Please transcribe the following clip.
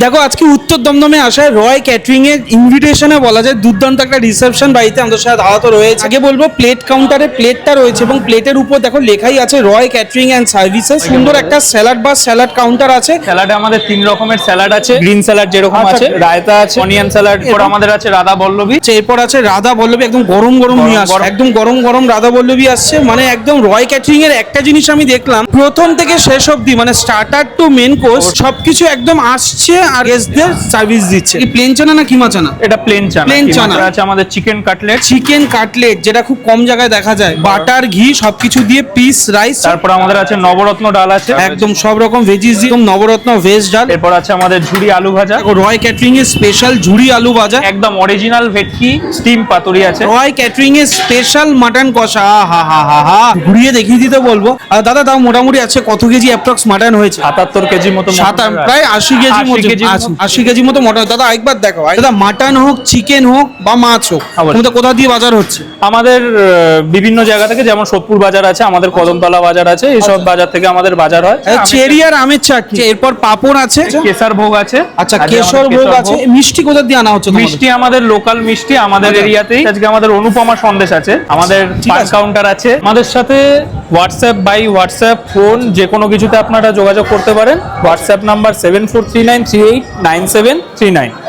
দেখো আজকে উত্তর দমদমে আসায় রয় ক্যাটারিং এর ইনভিটেশনে বলা যায় দুর্দান্ত একটা রিসেপশন বাড়িতে আমাদের সাথে দাওয়া তো রয়েছে। আগে বলবো প্লেট কাউন্টারে প্লেটটা রয়েছে এবং প্লেটের উপর দেখো লেখাই আছে রয় ক্যাটারিং অ্যান্ড সার্ভিসেস। সুন্দর একটা স্যালাড বা স্যালাড কাউন্টার আছে। স্যালাডে আমাদের 3 রকমের স্যালাড আছে, গ্রিন স্যালাড যেরকম আছে, রায়তা আছে, অনিয়ন স্যালাড, এরপর আমাদের আছে রাধা বল্লভী। এরপর আছে রাধা বল্লভী, একদম গরম গরম নিয়ে আসছে, একদম গরম গরম রাধা বল্লভী আসছে। মানে একদম রয় ক্যাটারিং এর একটা জিনিস আমি দেখলাম প্রথম থেকে শেষ অবধি, মানে স্টার্টার টু মেন কোর্স সবকিছু একদম আসছে আর গেস্টদের সার্ভিস দিচ্ছে। এই প্লেন চানা না কিমা চানা? এটা প্লেন চানা। প্লেন চানা আছে আমাদের চিকেন কাটলেট, চিকেন কাটলেট যেটা খুব কম জায়গায় দেখা যায়, বাটার ঘি সবকিছু দিয়ে পিস রাইস। তারপর আমাদের আছে নবরত্ন ডাল আছে, একদম সব রকম ভেজিস দিয়ে নবরত্ন ভেজ ডাল। এরপর আছে আমাদের ঝুরি আলু ভাজা, রয় ক্যাটারিং এর স্পেশাল ঝুরি আলু ভাজা, একদম অরিজিনাল ভেটকি স্টিম পাতুরি আছে, রয় ক্যাটারিং এর স্পেশাল মাটন কষা। হা হা হা হা, ঘুরিয়ে দেখিয়ে দিতে বলবো। আর দাদা তাও মোটামুটি আছে কত কেজি অ্যাপ্রক্স মাটন হয়েছে? 77 কেজি মতো। প্রায় 80 কেজি মতো, 80 কেজি মতো মটন। দাদা একবার দেখো দাদা, মাটন হোক চিকেন হোক বা মাছ হোক, তোমাদের কোথা দিয়ে বাজার হচ্ছে? আমাদের বিভিন্ন জায়গা থেকে, যেমন সোদপুর বাজার আছে, আমাদের কদমতলা বাজার আছে, এইসব বাজার থেকে আমাদের বাজার হয়। চেরি আর আমের চাটনি, এরপর পাপড় আছে, কেশর ভোগ আছে। আচ্ছা কেশর ভোগ আছে। মিষ্টি কোথা দিয়ে আনা হচ্ছে? মিষ্টি আমাদের লোকাল মিষ্টি আমাদের এরিয়াতেই। আজকে আমাদের অনুপমা সন্দেশ আছে, আমাদের পান কাউন্টার আছে। আমাদের সাথে হোয়াটসঅ্যাপ ফোন যে কোনো কিছুতে আপনারা যোগাযোগ করতে পারেন। WhatsApp number 7439389739।